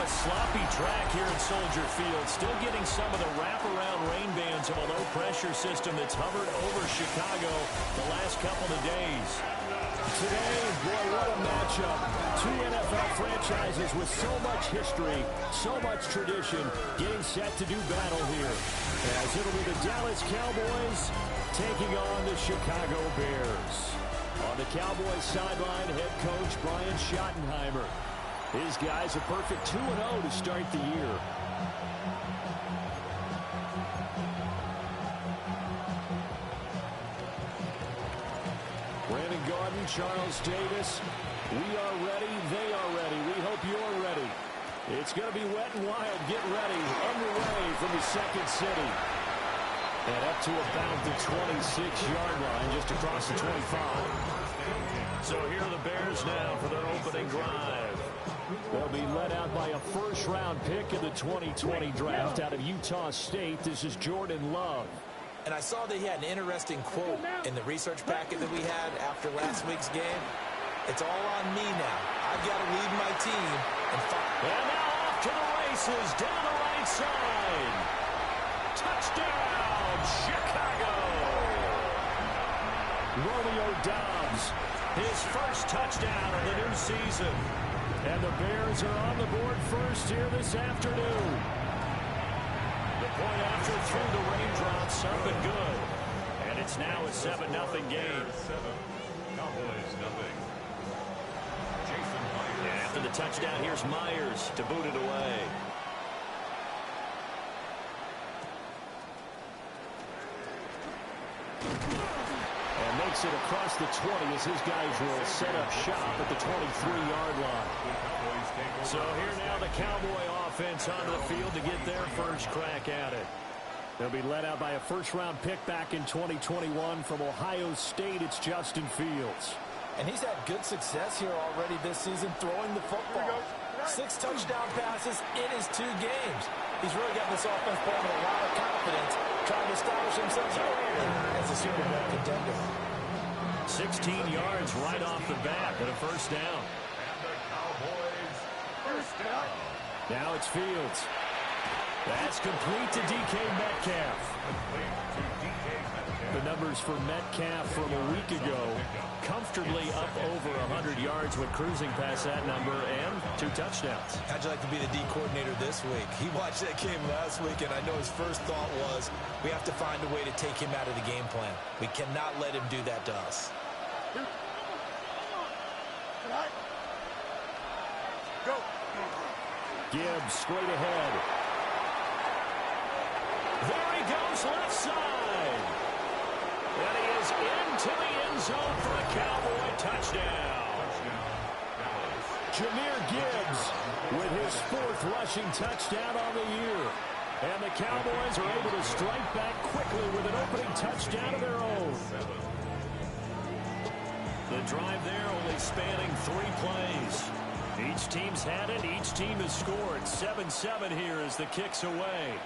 a sloppy track here at Soldier Field. Still getting some of the wraparound rain bands of a low-pressure system that's hovered over Chicago the last couple of days. Today, boy, what a matchup. Two NFL franchises with so much history, so much tradition, getting set to do battle here. As it'll be the Dallas Cowboys taking on the Chicago Bears. On the Cowboys sideline, head coach Brian Schottenheimer. His guys a perfect 2-0 to start the year. Brandon Gaudin, Charles Davis. We are ready. They are ready. We hope you're ready. It's going to be wet and wild. Get ready. Underway from the second city. And up to about the 26-yard line, just across the 25. So here are the Bears now for their opening drive. They'll be led out by a first-round pick in the 2020 draft out of Utah State. This is Jordan Love. And I saw that he had an interesting quote in the research packet that we had after last week's game. It's all on me now. I've got to lead my team. And now off to the races, down the right side. Touchdown, Chicago. Romeo Doubs, his first touchdown of the new season. And the Bears are on the board first here this afternoon. The point after through the raindrops, up and good. And it's now a 7-0 game. Cowboys nothing. And after the touchdown, here's Myers to boot it away. And makes it across the 20 as his guys will set up shop at the 23-yard line. So here now the Cowboy offense onto the field to get their first crack at it. They'll be led out by a first-round pick back in 2021 from Ohio State. It's Justin Fields. And he's had good success here already this season throwing the football. 6 touchdown passes in his 2 games. He's really got this offense playing with a lot of confidence, trying to establish himself as a Super Bowl contender. 16 yards right off the bat and a first down. And the Cowboys first down. Now it's Fields. That's complete to DK Metcalf. The numbers for Metcalf from a week ago, comfortably up over 100 yards when cruising past that number and 2 touchdowns. How'd you like to be the D coordinator this week? He watched that game last week, and I know his first thought was, we have to find a way to take him out of the game plan. We cannot let him do that to us. Go. Gibbs straight ahead. There he goes, left side. And he is into the end zone for a Cowboy touchdown. Jahmyr Gibbs with his 4th rushing touchdown on the year. And the Cowboys are able to strike back quickly with an opening touchdown of their own. The drive there only spanning 3 plays. Each team's had it. Each team has scored. 7-7 here as the kick's away.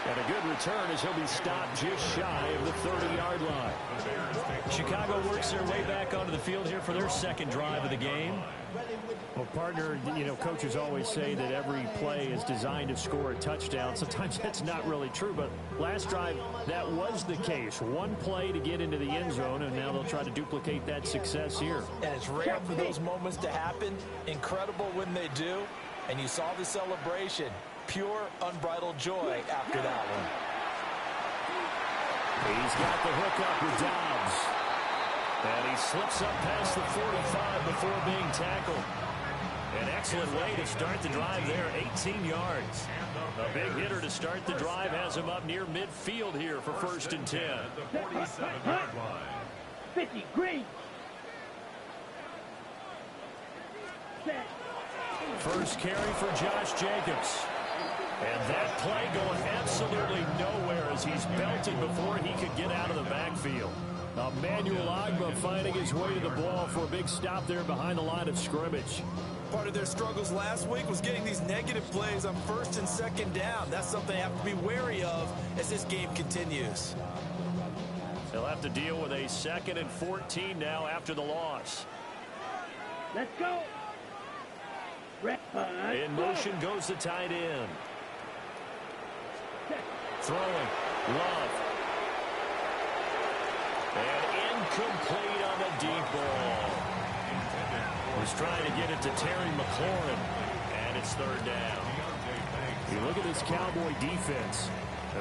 And a good return as he'll be stopped just shy of the 30-yard line. Chicago works their way back onto the field here for their second drive of the game. Well, partner, you know, coaches always say that every play is designed to score a touchdown. Sometimes that's not really true, but last drive, that was the case. One play to get into the end zone, and now they'll try to duplicate that success here. And it's rare for those moments to happen. Incredible when they do. And you saw the celebration. Pure, unbridled joy after that one. He's got the hook up with Doubs. And he slips up past the 45 before being tackled. An excellent way to start the drive there, 18 yards. A big hitter to start the drive has him up near midfield here for 1st and 10. At the 47-yard line. 50, green. First carry for Josh Jacobs. And that play going absolutely nowhere as he's belted before he could get out of the backfield. Emmanuel Ogbah finding his way to the ball for a big stop there behind the line of scrimmage. Part of their struggles last week was getting these negative plays on 1st and 2nd down. That's something they have to be wary of as this game continues. They'll have to deal with a 2nd and 14 now after the loss. Let's go. In motion goes the tight end. Throwing. Love. And incomplete on the deep ball. Was trying to get it to Terry McLaurin. And it's 3rd down. You look at this Cowboy defense.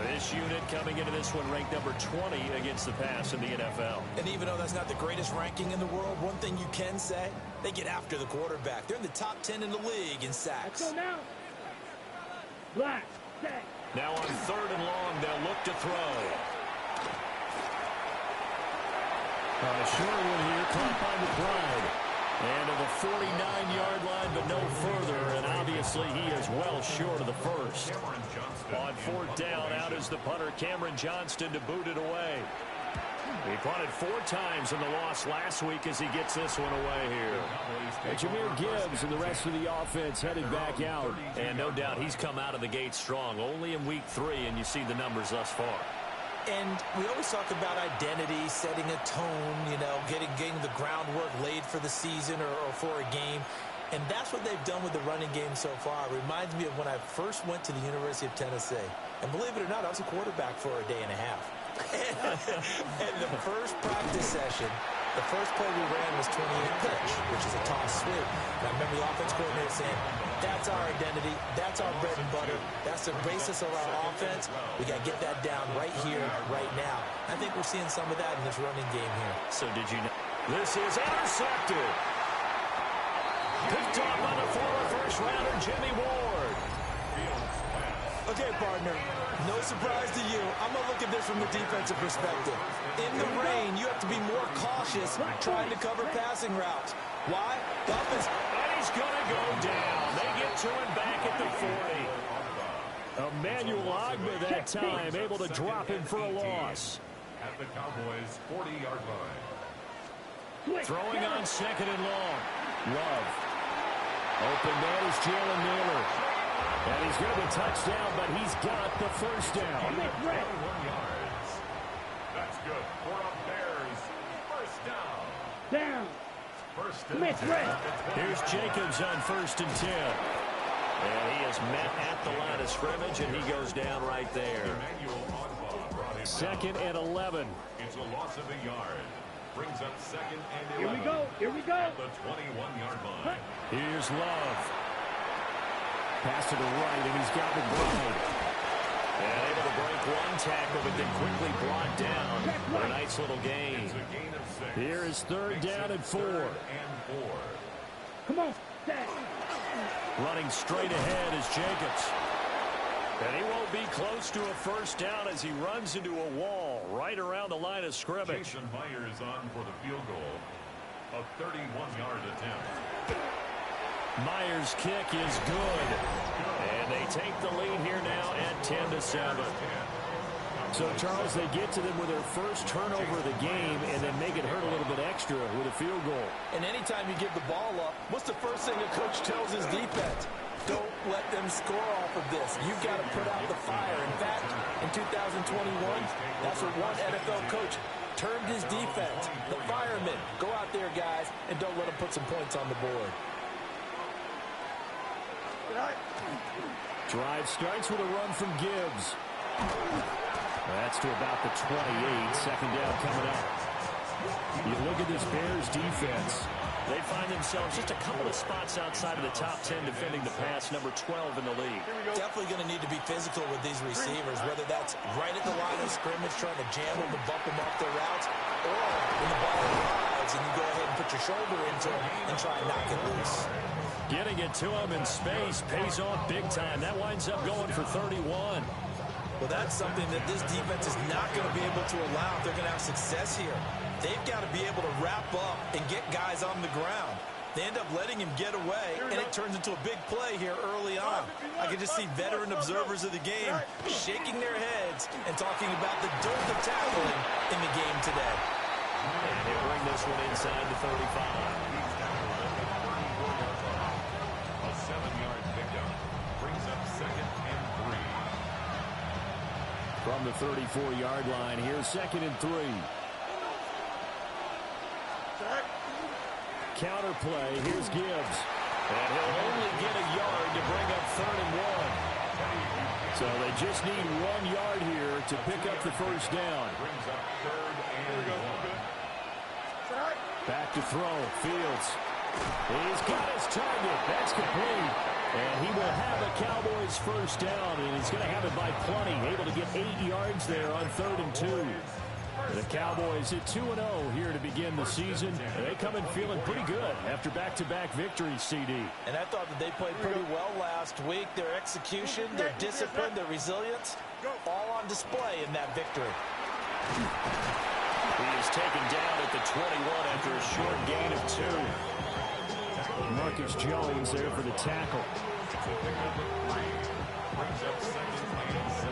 This unit coming into this one ranked number 20 against the pass in the NFL. And even though that's not the greatest ranking in the world, one thing you can say, they get after the quarterback. They're in the top 10 in the league in sacks. Let's go now. Black. Set. Now on 3rd and long, they'll look to throw. Short one here, caught by McBride. And to the 49-yard line, but no further. And obviously, he is well short of the first. On 4th down, out is the punter, Cameron Johnston, to boot it away. He punted 4 times in the loss last week as he gets this one away here. And Jahmyr Gibbs and the rest of the offense headed back out. And no doubt he's come out of the gate strong. Only in week 3, and you see the numbers thus far. And we always talk about identity, setting a tone, you know, getting the groundwork laid for the season or for a game. And that's what they've done with the running game so far. It reminds me of when I first went to the University of Tennessee. And believe it or not, I was a quarterback for a day and a half. And the first practice session, the first play we ran was 28 pitch, which is a toss sweep. And I remember the offense coordinator saying, that's our identity, that's our bread and butter, that's the basis of our offense. We got to get that down right here, right now. I think we're seeing some of that in this running game here. So did you know? This is intercepted. Picked up by the former first-rounder, Jimmy Ward. Okay, partner, no surprise to you. I'm going to look at this from the defensive perspective. In the rain, you have to be more cautious trying to cover passing routes. Why? The offense. And he's going to go down. They get to him back at the 40. Emmanuel Ogbah that time, able to drop him for a loss. At the Cowboys' 40-yard line. Throwing on 2nd and long. Love. Open man is Jalen Naylor. And he's going to be touchdown, but he's got the first down. 21 yards. That's good for a Bears first down. Down. First and 10. Here's Jacobs on 1st and 10. And he is met at the line of scrimmage, and he goes down right there. Emmanuel Ogbah brought him 2nd and 11. It's a loss of a yard. Brings up 2nd and 11. Here we go. Here we go. At the 21-yard line. Here's Love. Pass to the right, and he's got McBride. And able to break one tackle, but then quickly brought down for a nice little gain. It's a gain of 6. Here is 3rd down and 4. Come on. Set. Running straight ahead is Jacobs. And he won't be close to a first down as he runs into a wall right around the line of scrimmage. Jason Myers on for the field goal. A 31-yard attempt. Myers' kick is good. And they take the lead here now at 10-7. So, Charles, they get to them with their first turnover of the game and then make it hurt a little bit extra with a field goal. And anytime you give the ball up, what's the first thing a coach tells his defense? Don't let them score off of this. You've got to put out the fire. In fact, in 2021, that's what one NFL coach termed his defense. The firemen. Go out there, guys, and don't let them put some points on the board. Drive starts with a run from Gibbs. That's to about the 28. 2nd down coming up. You look at this Bears defense. They find themselves just a couple of spots outside of the top 10 defending the pass, number 12 in the league. Definitely going to need to be physical with these receivers, whether that's right at the line of scrimmage trying to jam them and bump them off their routes, or when the ball arrives and you go ahead and put your shoulder into them and try and knock it loose. Getting it to him in space pays off big time. That winds up going for 31. Well, that's something that this defense is not going to be able to allow if they're going to have success here. They've got to be able to wrap up and get guys on the ground. They end up letting him get away, and it turns into a big play here early on. I can just see veteran observers of the game shaking their heads and talking about the dearth of tackling in the game today. And he'll bring this one inside the 35. A 7-yard pickup. Brings up 2nd and 3. From the 34-yard line, here's 2nd and 3. counter play. Here's Gibbs. And he'll only get a yard to bring up 3rd and 1. So they just need 1 yard here to pick up the first down. Back to throw. Fields. He's got his target. That's complete. And he will have a Cowboys first down, and he's going to have it by plenty. Able to get 8 yards there on 3rd and 2. The Cowboys at 2-0 here to begin the season. They come in feeling pretty good after back-to-back victories, CD. And I thought that they played pretty well last week. Their execution, their discipline, their resilience, all on display in that victory. He is taken down at the 21 after a short gain of 2. Marcus Jones there for the tackle. Brings up 2nd and 7.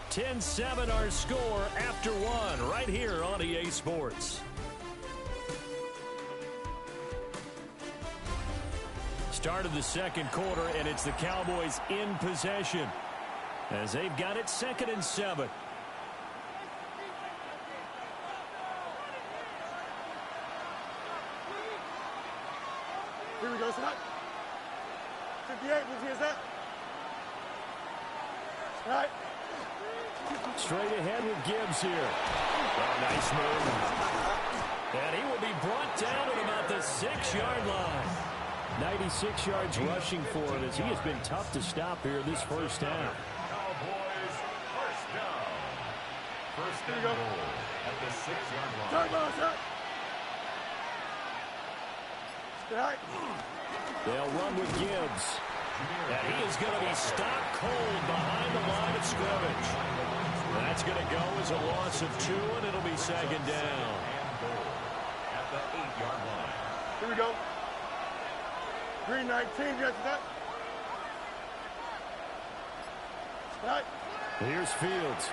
10-7 our score after 1 right here on EA Sports. Start of the second quarter, and it's the Cowboys in possession as they've got it 2nd and 7. Here we go, Scott. 58, what's here, that? Right. Straight ahead with Gibbs here. Oh, nice move. And he will be brought down at about the 6-yard line. 96 yards rushing for him as he has been tough to stop here this first half. Cowboys first down. First and goal at the 6-yard line. Turn ball, shot. Right. They'll run with Gibbs. And he is going to be stopped cold behind the line of scrimmage. That's going to go as a loss of 2, and it'll be 2nd down. At the 8-yard line. Here we go. Green 19, you got that? Right. Here's Fields.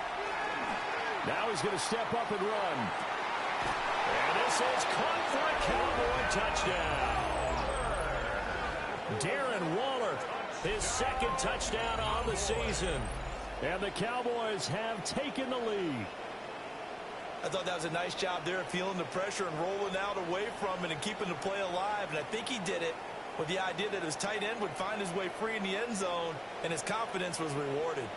Now he's going to step up and run. And this is caught for a Cowboy touchdown. Darren Waller, his 2nd touchdown on the season. And the Cowboys have taken the lead. I thought that was a nice job there of feeling the pressure and rolling out away from it and keeping the play alive. And I think he did it with the idea that his tight end would find his way free in the end zone, and his confidence was rewarded.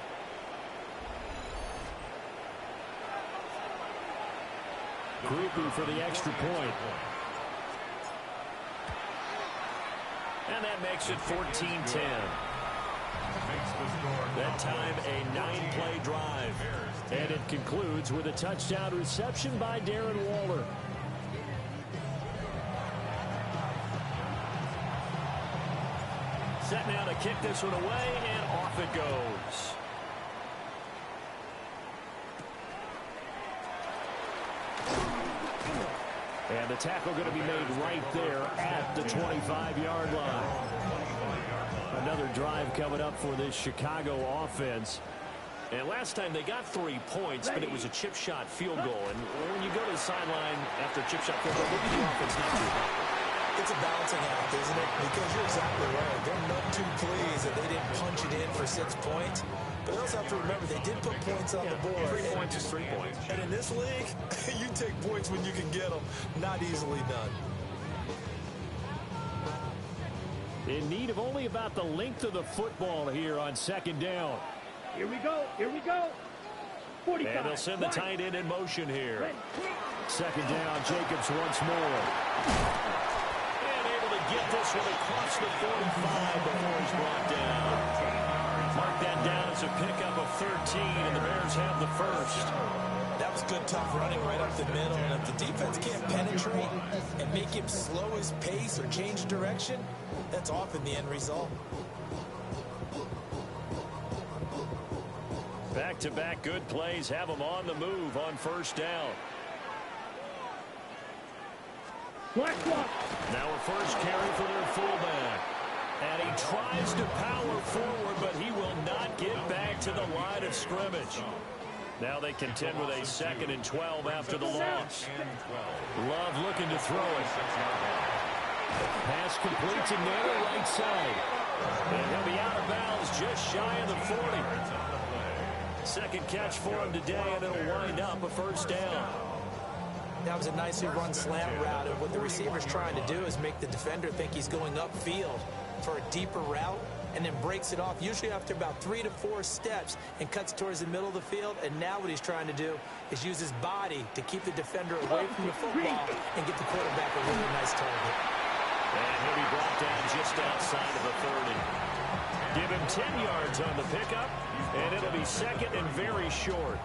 Groupie for the extra point. And that makes it 14-10. That time a 9-play drive. And it concludes with a touchdown reception by Darren Waller. Set now to kick this one away, and off it goes. And the tackle going to be made right there at the 25-yard line. Another drive coming up for this Chicago offense. And last time they got 3 points, but it was a chip shot field goal. And when you go to the sideline after a chip shot field goal, maybe the offense not too hot. It's a balancing act, isn't it? Because you're exactly right. They're not too pleased that they didn't punch it in for 6 points. But they also have to remember they did put points on the board. 3 points is 3 points. And in this league, you take points when you can get them. Not easily done. In need of only about the length of the football here on 2nd down. Here we go. Here we go. 45. And they'll send the tight end in motion here. 2nd down, Jacobs once more. And able to get this one across the 45 before he's brought down. Mark that down as a pickup of 13, and the Bears have the first. That was good, tough running right up the middle. And if the defense can't penetrate and make him slow his pace or change direction, that's often the end result. Back-to-back good plays have them on the move on 1st down. Black block. Now a first carry for their fullback. And he tries to power forward, but he will not get back to the line of scrimmage. Now they contend with a 2nd and 12 after the loss. Love looking to throw it. Pass complete to Naylor right side. And he'll be out of bounds just shy of the 40. Second catch for him today, and it'll wind up a first down. That was a nicely run slant route, and what the receiver's trying to do is make the defender think he's going upfield for a deeper route, and then breaks it off, usually after about 3 to 4 steps, and cuts towards the middle of the field. And now what he's trying to do is use his body to keep the defender away from the football and get the quarterback a really nice target. And he'll be brought down just outside of the 30. Give him 10 yards on the pickup, and it'll be second and very short.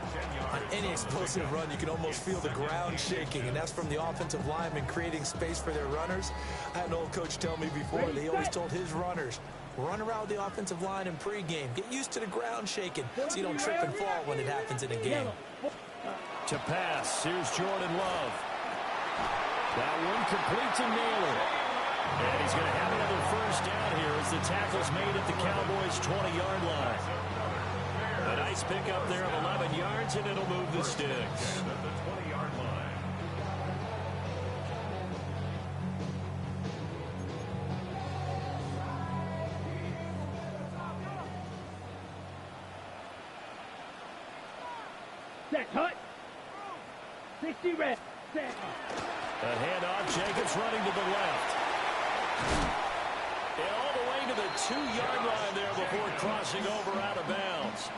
On any explosive run, you can almost feel the ground shaking, and that's from the offensive linemen creating space for their runners. I had an old coach tell me before, that he always told his runners, run around the offensive line in pregame. Get used to the ground shaking so you don't trip and fall when it happens in a game. To pass, here's Jordan Love. That one complete to Naylor. And he's going to have another first down here as the tackle's made at the Cowboys' 20-yard line. A nice pickup there of 11 yards, and it'll move the sticks. At the 20-yard line. Set, hut. 60 red. Set. A handoff, Jacobs running to the left. And all the way to the 2-yard line there before crossing over out of bounds.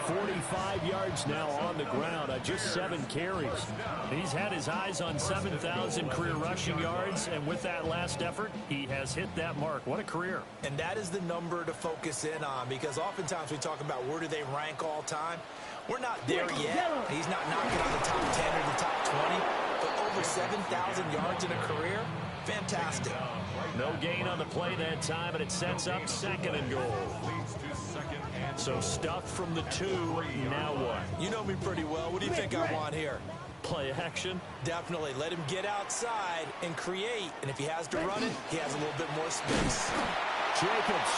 45 yards now on the ground on just 7 carries. He's had his eyes on 7,000 career rushing yards, and with that last effort, he has hit that mark. What a career. And that is the number to focus in on, because oftentimes we talk about where do they rank all time. We're not there yet. He's not knocking on the top 10 or the top 20, but over 7,000 yards in a career, fantastic. No gain on the play that time, and it sets up second and goal. So stuffed from the 2, now what? You know me pretty well. What do you think I want here? Play action? Definitely. Let him get outside and create. And if he has to run it, he has a little bit more space. Jacobs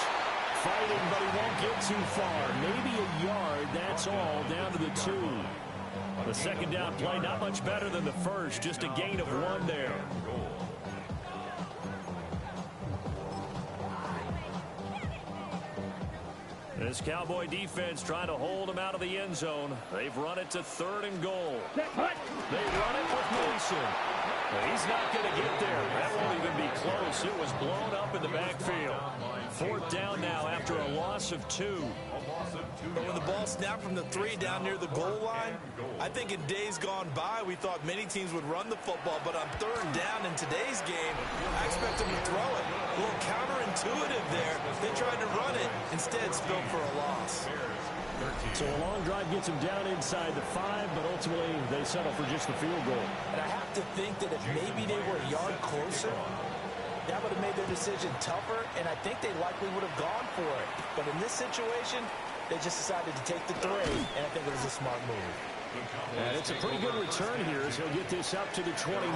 fighting, but he won't get too far. Maybe a yard, that's all, down to the 2. The second down play, not much better than the first, just a gain of 1 there. This Cowboy defense trying to hold him out of the end zone. They've run it to 3rd and goal. They run it with Mason. He's not going to get there. That won't even be close. It was blown up in the backfield. 4th down now after a loss of 2. But when the ball snapped from the 3 down near the goal line, I think in days gone by, we thought many teams would run the football, but on 3rd down in today's game, I expect them to throw it. A little counterintuitive there. They tried to run it, instead spilled for a loss. So a long drive gets them down inside the 5, but ultimately they settle for just the field goal. And I have to think that if maybe they were a yard closer, that would have made their decision tougher, and I think they likely would have gone for it. But in this situation, they just decided to take the 3, and I think it was a smart move. And it's a pretty good return here as he'll get this up to the 29.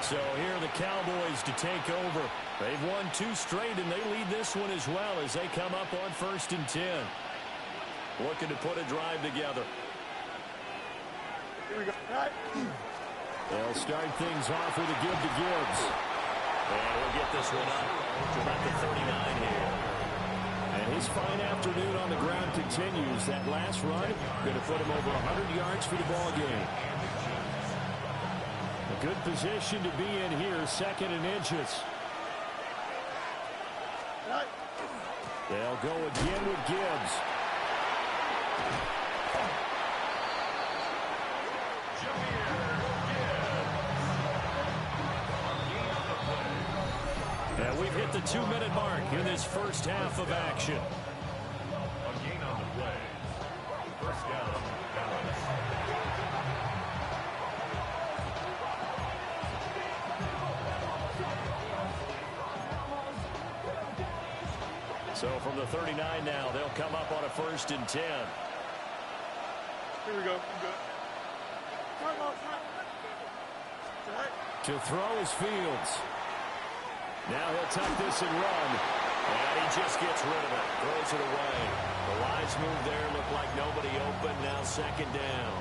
So here are the Cowboys to take over. They've won 2 straight, and they lead this one as well as they come up on 1st and 10. Looking to put a drive together. Here we go. All right. They'll start things off with a give to Gibbs. And we'll get this one up to about the 39 here. And his fine afternoon on the ground continues. That last run going to put him over 100 yards for the ball game. A good position to be in here, 2nd and inches. They'll go again with Gibbs. And we've hit the 2-minute mark in this first half of action. A gain on the play. First down, Dallas. So from the 39 now, they'll come up on a 1st and 10. Here we go. To throw is Fields. Now he'll tuck this and run. And he just gets rid of it. Throws it away. The lines move there. Look like nobody open. Now 2nd down.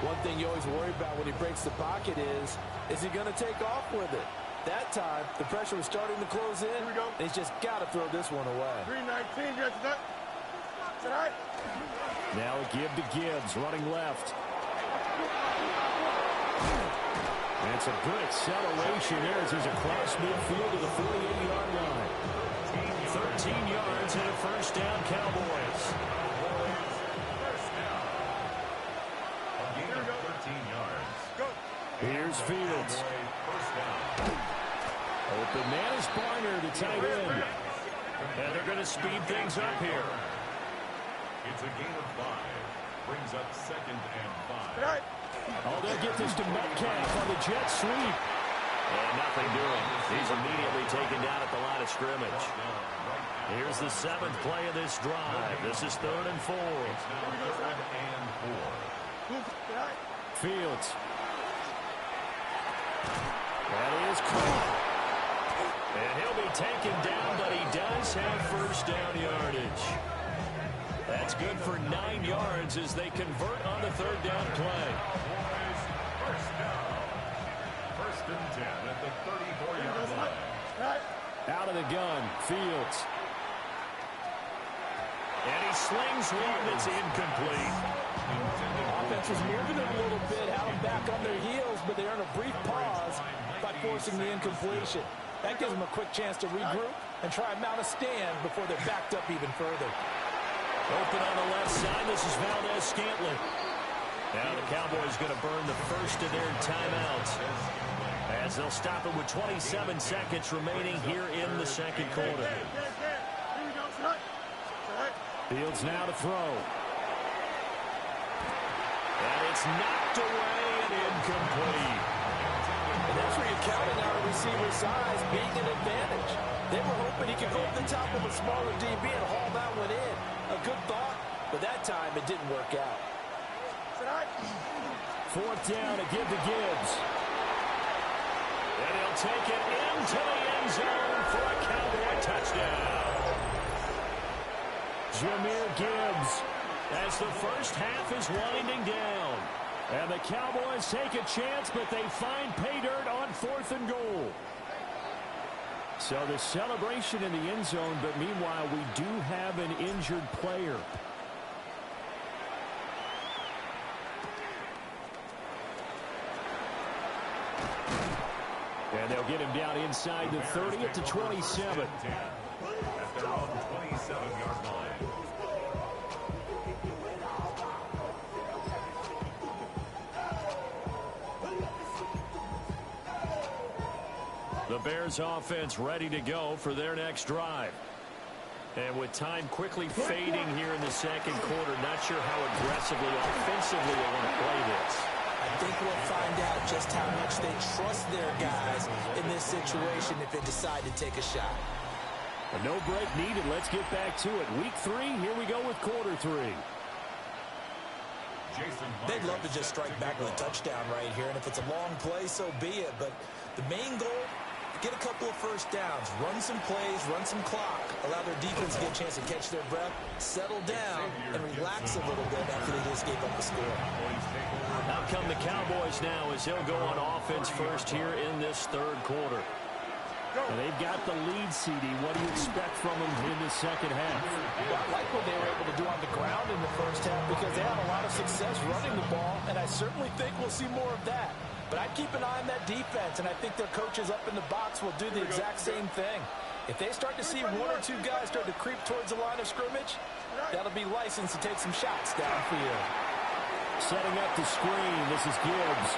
One thing you always worry about when he breaks the pocket is he going to take off with it? That time, the pressure was starting to close in. Here we go. And he's just got to throw this one away. 319, yes, that. Now a give to Gibbs, running left. That's a good acceleration there as he's across midfield to the 48-yard line. 13 yards and a first down, Cowboys. First down. A gain of 13 yards. Here's Fields. First down. Open man is Barner, the tight end. And they're going to speed things up here. It's a gain of 5. Brings up 2nd and 5. Oh, they'll get this to Metcalf on the jet sweep. And nothing doing. He's immediately taken down at the line of scrimmage. Here's the 7th play of this drive. This is 3rd and 4. It's now 3rd and 4. Fields. That is caught. And he'll be taken down, but he does have first down yardage. That's good for 9 yards as they convert on the 3rd down play. First down. 1st and 10 at the 34-yard line. Out of the gun, Fields. And he slings one that's incomplete. Offense was moving it a little bit, had them back on their heels, but they earn a brief pause by forcing the incompletion. That gives them a quick chance to regroup and try and mount a stand before they're backed up even further. Open on the left side. This is Valdez-Scantling. Now the Cowboys going to burn the first of their timeouts as they'll stop it with 27 seconds remaining here in the second quarter. Fields now to throw. And it's knocked away and incomplete. And that's where you're counting on a receiver's size being an advantage. They were hoping he could go over the top of a smaller DB and haul that one in. A good thought, but that time it didn't work out. 4th down to give to Gibbs. And he'll take it into the end zone for a Cowboy touchdown. Jahmyr Gibbs as the first half is winding down. And the Cowboys take a chance, but they find pay dirt on 4th and goal. So the celebration in the end zone, but meanwhile we do have an injured player. And they'll get him down inside the 30 at the 27. At their own 27-yard line. The Bears offense ready to go for their next drive. And with time quickly fading here in the second quarter, not sure how aggressively, offensively they want to play this. I think we'll find out just how much they trust their guys in this situation if they decide to take a shot. A no break needed. Let's get back to it. Week 3, here we go with quarter 3. They'd love to just strike back with a touchdown right here, and if it's a long play, so be it. But the main goal, get a couple of first downs, run some plays, run some clock, allow their defense to get a chance to catch their breath, settle down, and relax a little bit after they just gave up the score. Out come the Cowboys now as they'll go on offense first here in this third quarter. And they've got the lead, CD. What do you expect from them in the second half? Well, I like what they were able to do on the ground in the first half because they had a lot of success running the ball, and I certainly think we'll see more of that. But I'd keep an eye on that defense, and I think their coaches up in the box will do the exact same thing. If they start to see 1 or 2 guys start to creep towards the line of scrimmage, that'll be licensed to take some shots downfield. Setting up the screen, this is Gibbs.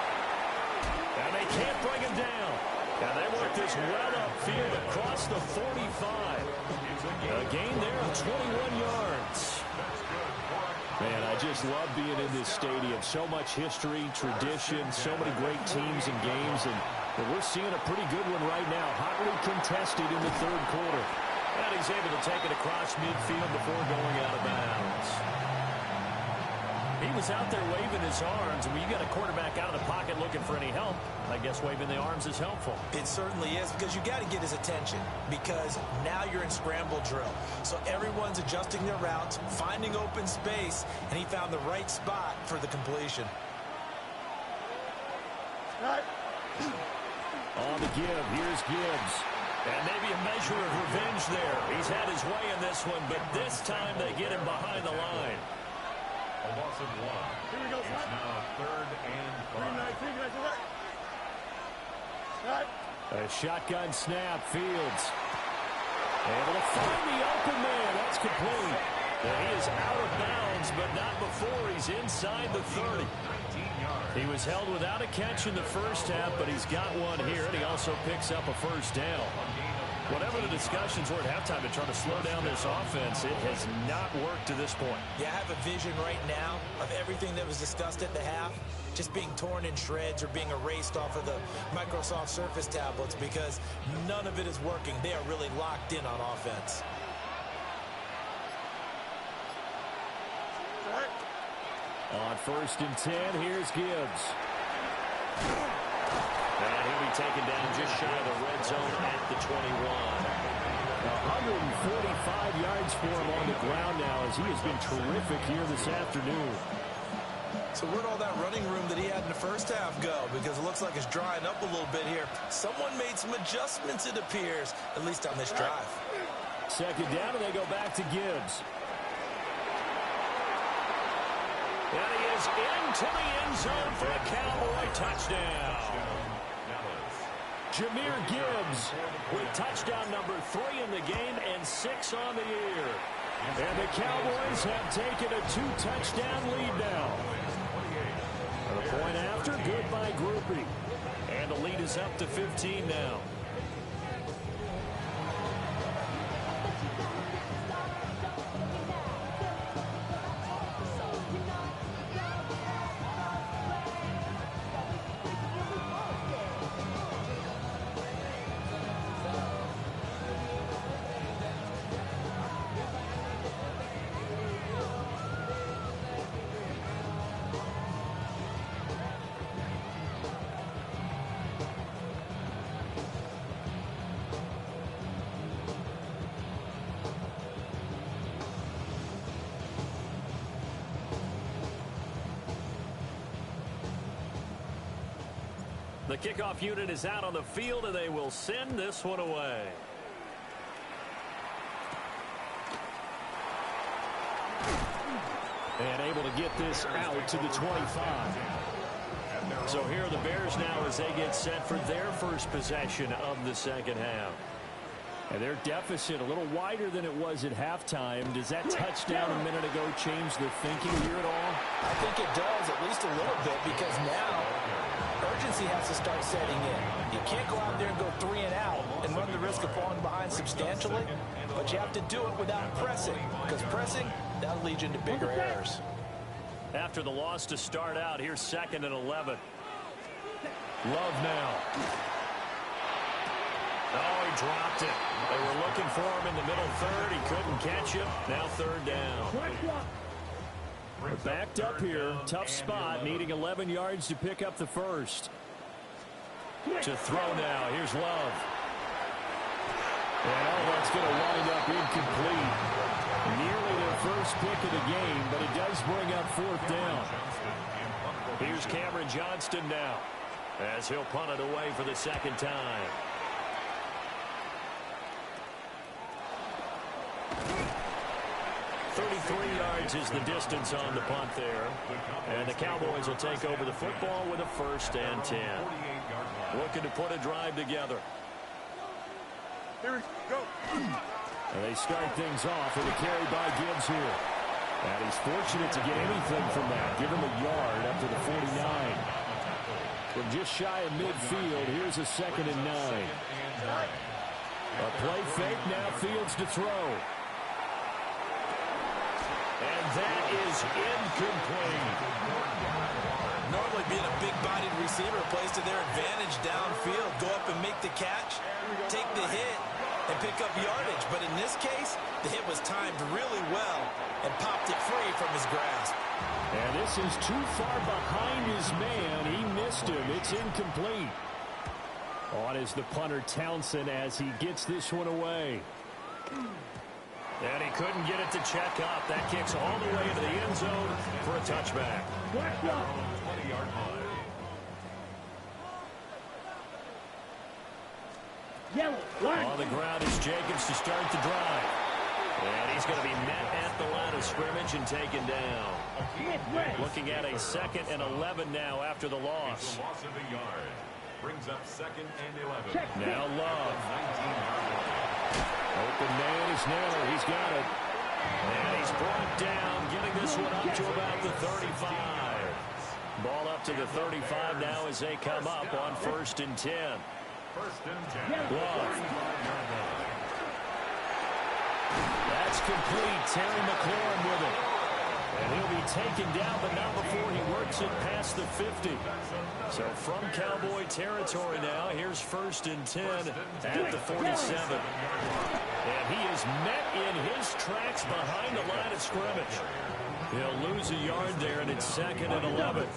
And they can't bring him down. And they work this well upfield across the 45. A gain there of 21 yards. Man, I just love being in this stadium. So much history, tradition, so many great teams and games. And we're seeing a pretty good one right now. Hotly contested in the third quarter. And he's able to take it across midfield before going out of bounds. He was out there waving his arms. And when you got a quarterback out of the pocket looking for any help, I guess waving the arms is helpful. It certainly is because you got to get his attention because now you're in scramble drill. So everyone's adjusting their routes, finding open space, and he found the right spot for the completion. On the give, here's Gibbs. And maybe a measure of revenge there. He's had his way in this one, but this time they get him behind the line. A loss of 1. Here we go, It's son. now 3rd and 5. A shotgun snap. Fields able to find the open man. That's complete. And he is out of bounds, but not before he's inside the 30. 19 yards. He was held without a catch in the first half, but he's got one here, and he also picks up a first down. Whatever the discussions were at halftime to try to slow down this offense, it has not worked to this point. Yeah, I have a vision right now of everything that was discussed at the half just being torn in shreds or being erased off of the Microsoft Surface tablets because none of it is working. They are really locked in on offense. On 1st and 10, here's Gibbs. And he'll be taken down just shy of the red zone at the 21. 145 yards for him on the ground now as he has been terrific here this afternoon. So where'd all that running room that he had in the first half go? Because it looks like it's drying up a little bit here. Someone made some adjustments, it appears, at least on this drive. 2nd down, and they go back to Gibbs. And he is into the end zone for a Cowboy touchdown. Jahmyr Gibbs with touchdown number 3 in the game and 6 on the year. And the Cowboys have taken a 2-touchdown lead now. The point after, good by Grupe. And the lead is up to 15 now. The kickoff unit is out on the field, and they will send this one away. And able to get this out to the 25. So here are the Bears now as they get set for their first possession of the second half. And their deficit a little wider than it was at halftime. Does that touchdown a minute ago change the thinking here at all? I think it does, at least a little bit, because now urgency has to start setting in. You can't go out there and go 3 and out and run the risk of falling behind substantially, but you have to do it without pressing, because pressing, that'll lead you into bigger errors. After the loss to start out, here's 2nd and 11. Love now. Oh, he dropped it. They were looking for him in the middle third. He couldn't catch him. Now 3rd down. We're backed up here. Tough spot. Needing 11 yards to pick up the first. To throw now. Here's Love. And that's going to wind up incomplete. Nearly their first pick of the game, but it does bring up 4th down. Here's Cameron Johnston now as he'll punt it away for the 2nd time. 33 yards is the distance on the punt there. And the Cowboys will take over the football with a 1st and 10. Looking to put a drive together. Here we go. And they start things off with a carry by Gibbs here. And he's fortunate to get anything from that. Give him a yard up to the 49. From just shy of midfield, here's a 2nd and 9. A play fake, now Fields to throw. And that is incomplete. Normally being a big-bodied receiver plays to their advantage downfield. Go up and make the catch, take the hit, and pick up yardage. But in this case, the hit was timed really well and popped it free from his grasp. And this is too far behind his man. He missed him. It's incomplete. On is the punter Townsend as he gets this one away. And he couldn't get it to check up. That kicks all the way into the end zone for a touchback. 20-yard line. Yellow. Line. On the ground is Jacobs to start the drive. And he's going to be met at the line of scrimmage and taken down. Looking at a 2nd and 11 now after the loss. It's a loss of a yard. Brings up 2nd and 11. Now Love. Open man is Naylor. He's got it. And he's brought down, getting this one up to about the 35. Ball up to the 35 now as they come up on 1st and 10. 1st and 10. Love. That's complete. Terry McLaurin with it. And he'll be taken down, but not before he works it past the 50. So from Cowboy territory now, here's 1st and 10 at the 47. And he is met in his tracks behind the line of scrimmage. He'll lose a yard there, and it's 2nd and 11.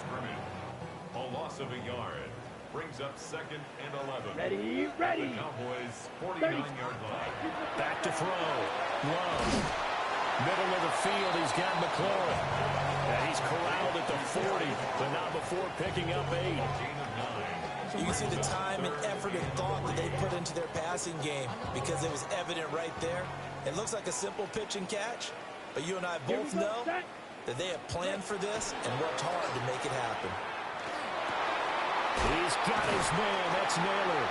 A loss of a yard. Brings up 2nd and 11. Ready, ready. The Cowboys 49-yard line. Back to throw. Love. Middle of the field, he's got McLaurin. And he's corralled at the 40, but not before picking up 8. You can see the time and effort and thought that they put into their passing game because it was evident right there. It looks like a simple pitch and catch, but you and I both know that they have planned for this and worked hard to make it happen. He's got his man. That's Naylor.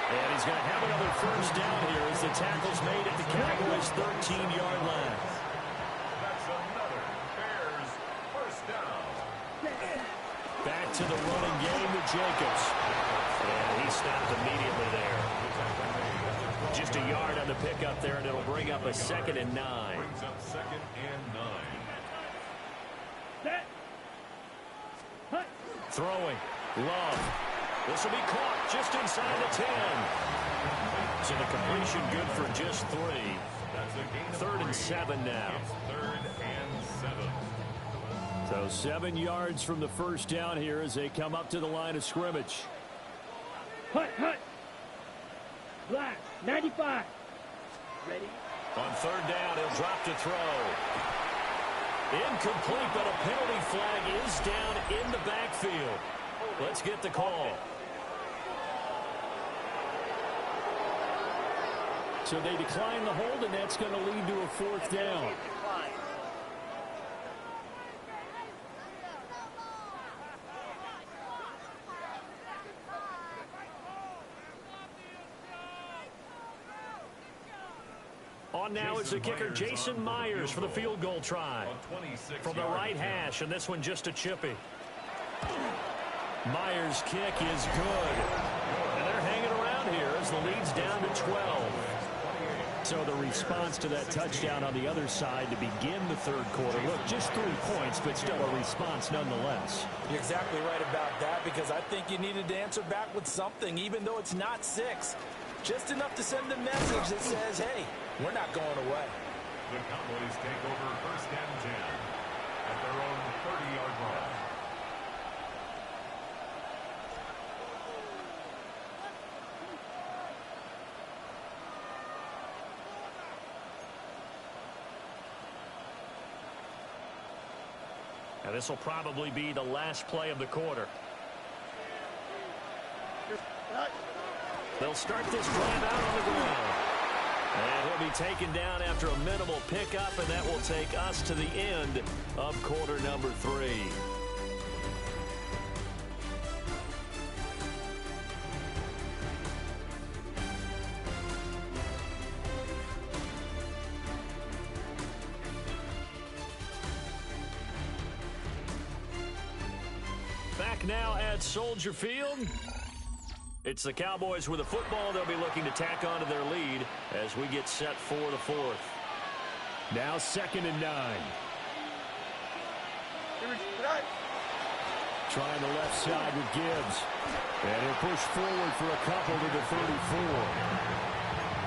And he's going to have another 1st down here as the tackle's made at the Cowboys' 13-yard line. That's another Bears 1st down. Back to the running game with Jacobs. And he stopped immediately there. Just a yard on the pickup there, and it'll bring up a 2nd and 9. Brings up 2nd and 9. Set. Hut. Throwing. Love. This will be caught just inside the 10. So the completion good for just 3. That's a gain of 3rd and 3. 7 now. It's 3rd and 7. So 7 yards from the 1st down here as they come up to the line of scrimmage. Hut, hut. Black. 95. Ready. On 3rd down, he'll drop to throw. Incomplete, but a penalty flag is down in the backfield. Let's get the call. So they decline the hold, and that's going to lead to a 4th down. On now is the kicker, Jason Myers, for the field goal try. From the right hash, and this one just a chippy. Myers' kick is good. And they're hanging around here as the lead's down to 12. So the response to that touchdown on the other side to begin the 3rd quarter. Look, just 3 points, but still a response nonetheless. You're exactly right about that because I think you needed to answer back with something, even though it's not 6. Just enough to send a message that says, hey, we're not going away. The Cowboys take over 1st and 10 at their own 30-yard line. Now this will probably be the last play of the quarter. They'll start this drive out on the ground. And he'll be taken down after a minimal pickup, and that will take us to the end of quarter number 3. Back now at Soldier Field. It's the Cowboys with the football. They'll be looking to tack onto their lead as we get set for the 4th. Now 2nd and 9. Trying the left side with Gibbs. And he'll push forward for a couple to the 34.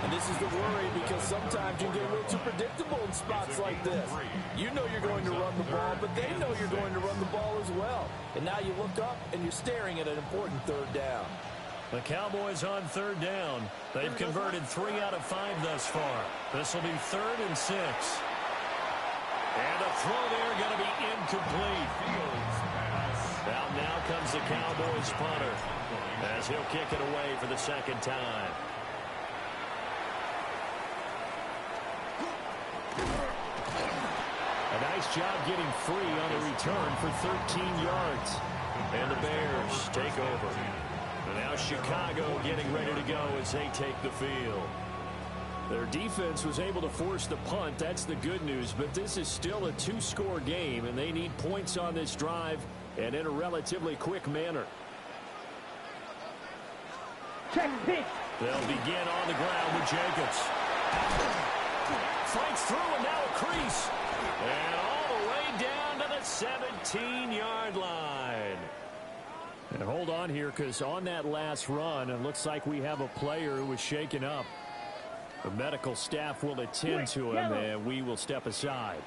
And this is the worry because sometimes you get a little too predictable in spots like this. You know you're going to run the ball, but they know you're going to run the ball as well. And now you look up and you're staring at an important 3rd down. The Cowboys on 3rd down. They've converted 3 out of 5 thus far. This will be 3rd and 6. And a throw there going to be incomplete. Now comes the Cowboys punter as he'll kick it away for the 2nd time. job getting free on the return for 13 yards. And the Bears take over. And now Chicago getting ready to go as they take the field. Their defense was able to force the punt. That's the good news. But this is still a two-score game, and they need points on this drive and in a relatively quick manner. Check pitch. They'll begin on the ground with Jacobs. Fights through and now a crease. And all the way down to the 17-yard line. And hold on here, because on that last run, it looks like we have a player who was shaken up. The medical staff will attend to him, and we will step aside.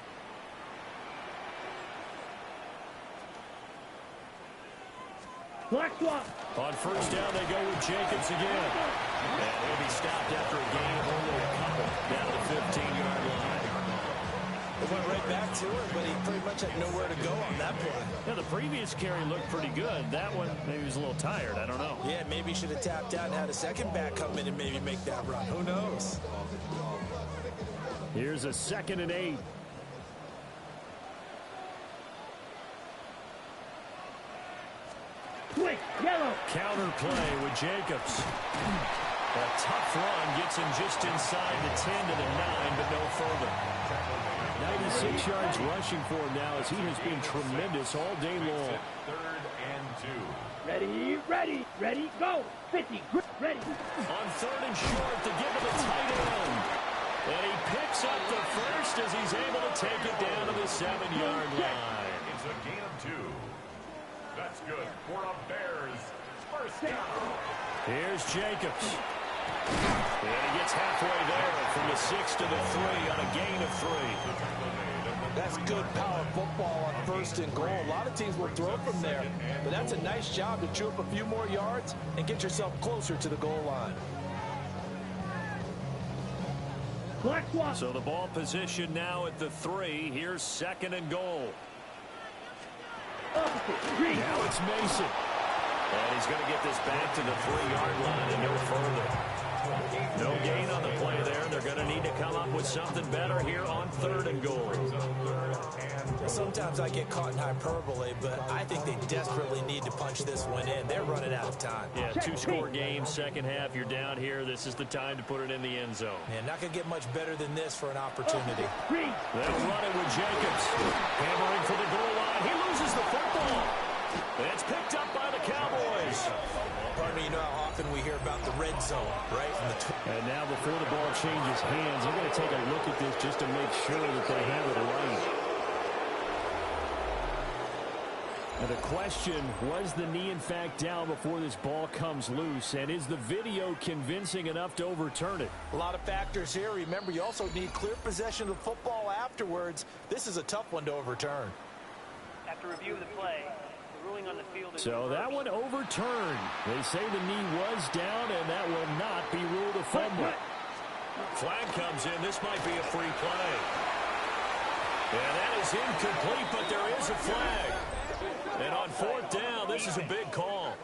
Black swap. On first down, they go with Jacobs again. And he'll be stopped after a gain of only a couple down to the 15-yard line. It went right back to him, but he pretty much had nowhere to go on that play. Yeah, the previous carry looked pretty good. That one, maybe he was a little tired. I don't know. Yeah, maybe he should have tapped out and had a second back come in and maybe make that run. Who knows? Here's a 2nd and 8. Quick, yellow. Counter play with Jacobs. A tough run gets him just inside the 10 to the 9, but no further. 96 yards rushing for him now as he has been tremendous all day long. 3rd and 2. Ready, go. 50, ready. On 3rd and short to give to the tight end. And he picks up the first as he's able to take it down to the 7-yard line. It's a gain of 2. That's good for a Bears first down. Here's Jacobs. And he gets halfway there from the 6 to the 3 on a gain of 3. That's good power football on 1st and goal. A lot of teams will throw from there, but that's a nice job to chew up a few more yards and get yourself closer to the goal line. Black swap. So the ball position now at the 3. Here's 2nd and goal. Now it's Mason. And he's going to get this back to the 3-yard line and no further. No gain on the play there. They're going to need to come up with something better here on 3rd and goal. Sometimes I get caught in hyperbole, but I think they desperately need to punch this one in. They're running out of time. Yeah, 2-score game, second half. You're down here. This is the time to put it in the end zone. Man, not going to get much better than this for an opportunity. They'll run it with Jacobs. Hammering for the goal line. He loses the football. It's picked up by the Cowboys. Pardon me, you know how often we hear about the red zone, right? And now before the ball changes hands, I'm going to take a look at this just to make sure that they have it right. And the question, was the knee in fact down before this ball comes loose? And is the video convincing enough to overturn it? A lot of factors here. Remember, you also need clear possession of the football afterwards. This is a tough one to overturn. After review of the play, the ruling on the field is so reversed. that one overturned. They say the knee was down, and that will not be ruled a fumble. Flag comes in. This might be a free play. Yeah, that is incomplete, but there is a flag. And on 4th down, this is a big call.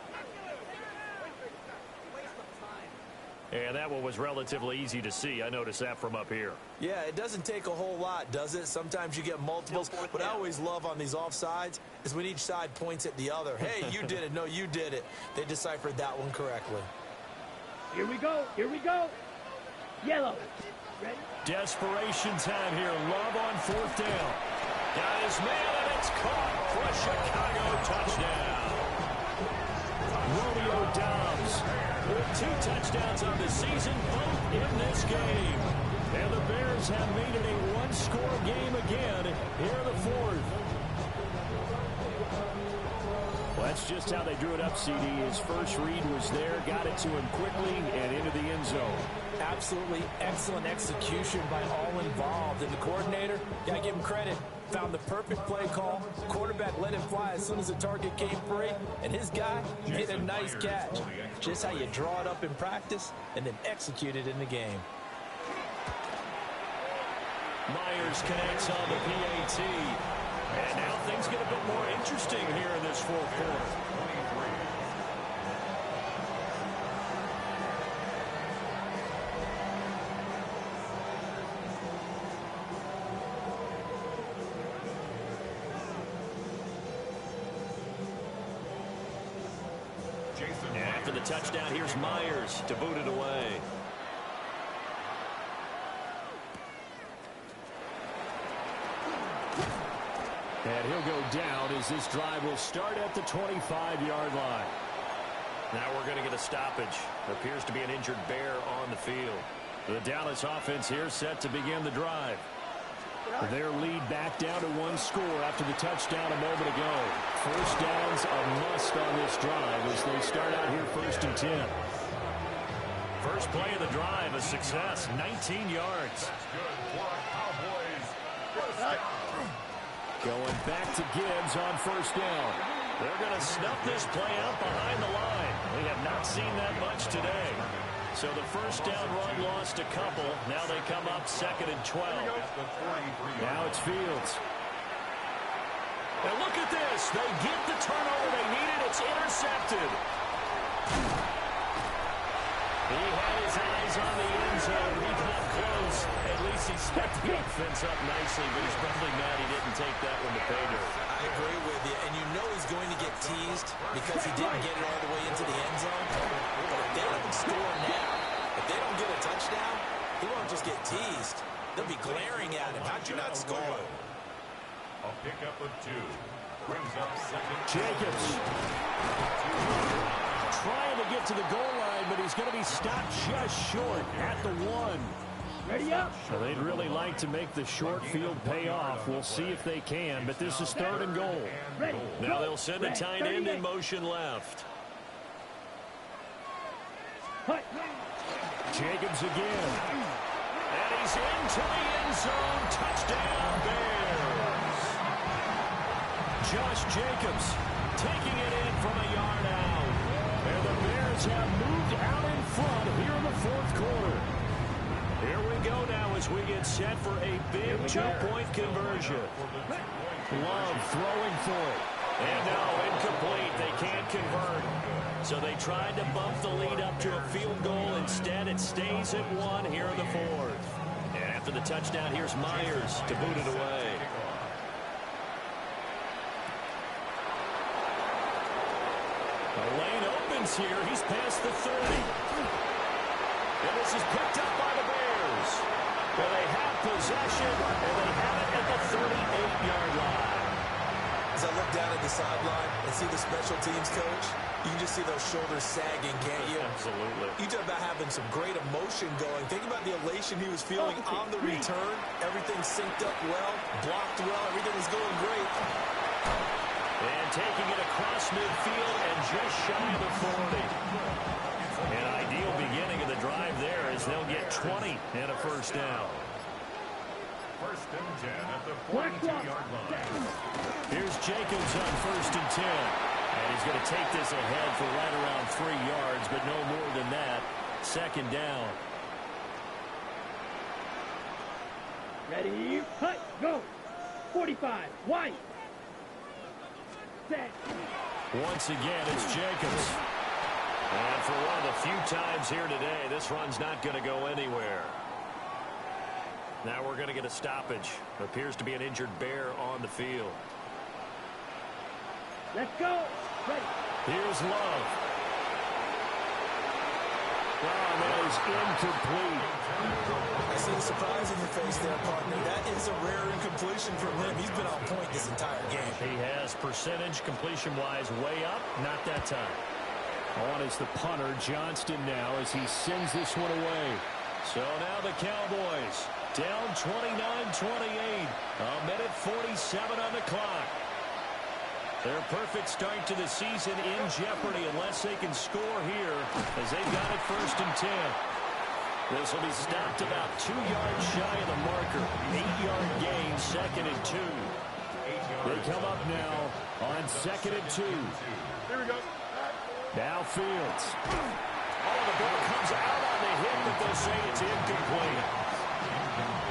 And that one was relatively easy to see. I noticed that from up here. Yeah, it doesn't take a whole lot, does it? Sometimes you get multiples. What I always love on these offsides is when each side points at the other. Hey, you did it. No, you did it. They deciphered that one correctly. Here we go. Yellow. Ready? Desperation time here. Love on 4th down. Got his man, and it's caught for a Chicago touchdown. Romeo Doubs with 2 touchdowns on the season, both in this game. And the Bears have made it a 1-score game again here in the 4th. Well, that's just how they drew it up, CD. His first read was there, got it to him quickly, and into the end zone. Absolutely excellent execution by all involved. And the coordinator, got to give him credit, found the perfect play call. Quarterback let him fly as soon as the target came free, and his guy made a nice catch. Just how you draw it up in practice and then execute it in the game. Myers connects on the PAT. And now things get a bit more interesting here in this 4th quarter. touchdown, here's Myers to boot it away. And he'll go down as this drive will start at the 25-yard line. Now we're going to get a stoppage. Appears to be an injured Bear on the field. The Dallas offense here set to begin the drive. Their lead back down to one score after the touchdown a moment ago. First down's a must on this drive as they start out here 1st and 10. First play of the drive, a success, 19 yards. That's good for a Cowboys first down. Going back to Gibbs on 1st down. They're going to snuff this play out behind the line. We have not seen that much today. So the first down run lost a couple. Now they come up 2nd and 12. Now it's Fields. And look at this. They get the turnover they needed. It's intercepted. He had his eyes on the end zone. He got close. At least he set the offense up nicely, but he's probably mad he didn't take that one to pay dirt. I agree with you, and you know he's going to get teased because he didn't get it all the way into the end zone. But if they don't score now, if they don't get a touchdown, he won't just get teased. They'll be glaring at him. How'd you not score? A pickup of 2. Brings up 2nd. Jacobs. Trying to get to the goal line, but he's going to be stopped just short at the 1. Ready up. So they'd really like to make the short field pay off. We'll see if they can, but this is 3rd and goal. Ready. Now they'll send a tight end in motion left. Hut. Jacobs again. And he's into the end zone. Touchdown, Bears. Josh Jacobs taking it in from a yard out. And the Bears have moved out in front here in the 4th quarter. Here we go now as we get set for a big 2-point conversion. Love throwing for it. And no, incomplete. They can't convert. So they tried to bump the lead up to a field goal. Instead, it stays at 1 here in the 4th. And after the touchdown, here's Myers to boot it away. The lane opens here. He's past the 30. And this is picked up by the Bears. Well, they have possession, and they have it at the 38-yard line. As I look down at the sideline and see the special teams coach, you can just see those shoulders sagging, can't you? Absolutely. You talk about having some great emotion going. Think about the elation he was feeling on the return. Everything synced up well, blocked well, everything was going great. And taking it across midfield and just shy of the 40. An ideal beginning of the drive there as they'll get 20 and a first down. 1st and 10 at the 42-yard line. Here's Jacobs on 1st and 10. And he's going to take this ahead for right around 3 yards, but no more than that. 2nd down. Ready. Hut. Go. 45. White. Set. Once again, it's Jacobs. And for one of the few times here today, this run's not going to go anywhere. Now we're going to get a stoppage. Appears to be an injured Bear on the field. Let's go. Ready. Here's Love. Oh, that is incomplete. I see the surprise in your face there, partner. That is a rare incompletion from him. He's been on point this entire game. He has percentage completion-wise way up. Not that time. On is the punter, Johnston now, as he sends this one away. So now the Cowboys down 29-28. A minute 47 on the clock. Their perfect start to the season in jeopardy unless they can score here as they've got it 1st and 10. This will be stopped about 2 yards shy of the marker. 8-yard gain, 2nd and 2. They come up now on 2nd and 2. Here we go. Now Fields. Oh, the ball comes out on the hit, but they'll say it's incomplete.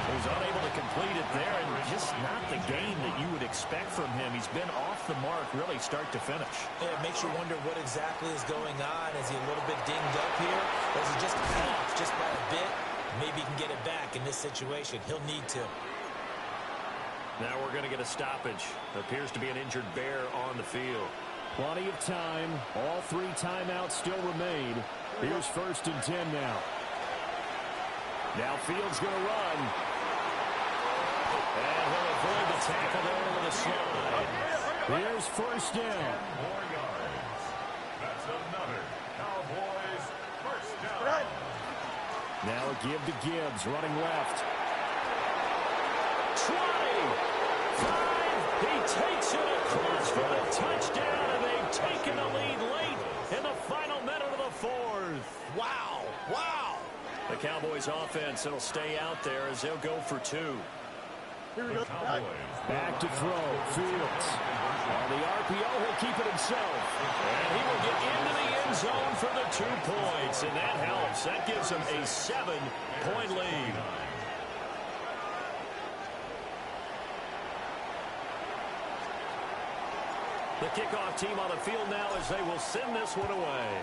He's unable to complete it there, and just not the game that you would expect from him. He's been off the mark really start to finish. Yeah, it makes you wonder what exactly is going on. Is he a little bit dinged up here? Or is he just off just by a bit? Maybe he can get it back in this situation. He'll need to. Now we're going to get a stoppage. Appears to be an injured Bear on the field. Plenty of time. All 3 timeouts still remain. Here's 1st and 10 now. Now Fields going to run. And he'll avoid the tackle there with a slide. Here's 1st down. 4 yards. That's another Cowboys first down. Now a give to Gibbs, running left. 20, 5, he takes it across for the touchdown, and they've taken the lead late in the final minute of the 4th. Wow. Wow. The Cowboys offense, it'll stay out there as they'll go for 2. Here we go. Back to throw, Fields. On the RPO, he'll keep it himself. And he will get into the end zone for the 2 points, and that helps. That gives him a 7-point lead. The kickoff team on the field now as they will send this one away.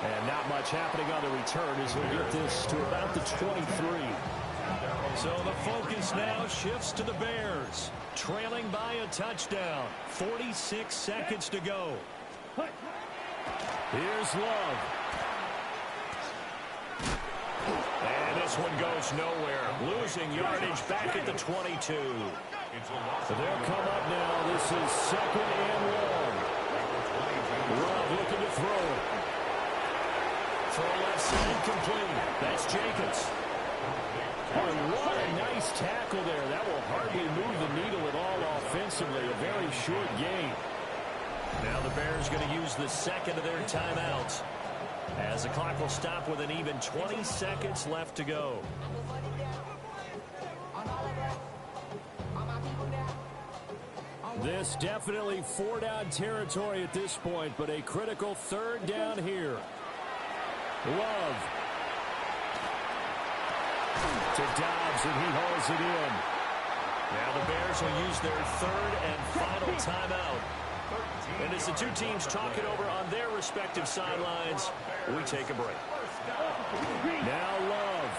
And not much happening on the return as he'll get this to about the 23. So the focus now shifts to the Bears, trailing by a touchdown. 46 seconds to go. Here's Love. And this one goes nowhere. Losing yardage back at the 22. They'll come up now. This is 2nd and long. Love looking to throw it. Throw left side complete. That's Jacobs. Oh, what a nice tackle there. That will hardly move the needle at all offensively. A very short game. Now the Bears going to use the 2nd of their timeouts, as the clock will stop with an even 20 seconds left to go. This definitely 4-down territory at this point, but a critical 3rd down here. Love to Dobbs, and he hauls it in. Now the Bears will use their 3rd and final timeout. And as the 2 teams talk it over on their respective sidelines, we take a break. Now Love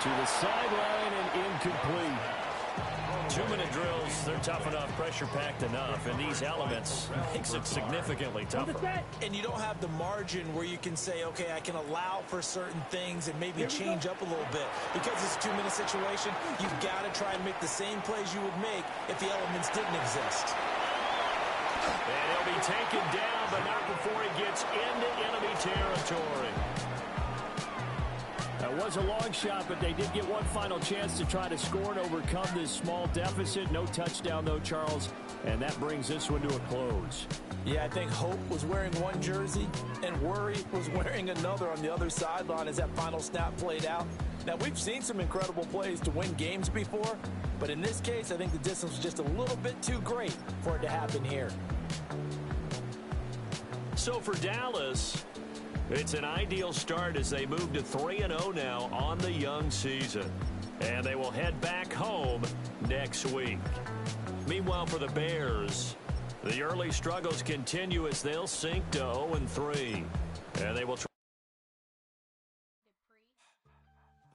to the sideline and incomplete. 2-minute drills, they're tough enough, pressure-packed enough, and these elements makes it significantly tougher. And you don't have the margin where you can say, okay, I can allow for certain things and maybe change up a little bit. Because it's a 2-minute situation, you've got to try and make the same plays you would make if the elements didn't exist. And he'll be taken down, but not before he gets into enemy territory. That was a long shot, but they did get one final chance to try to score and overcome this small deficit. No touchdown, though, Charles, and that brings this one to a close. Yeah, I think Hope was wearing one jersey and Worry was wearing another on the other sideline as that final snap played out. Now, we've seen some incredible plays to win games before, but in this case, I think the distance was just a little bit too great for it to happen here. So for Dallas, it's an ideal start as they move to 3-0 now on the young season. And they will head back home next week. Meanwhile, for the Bears, the early struggles continue as they'll sink to 0-3. And they will try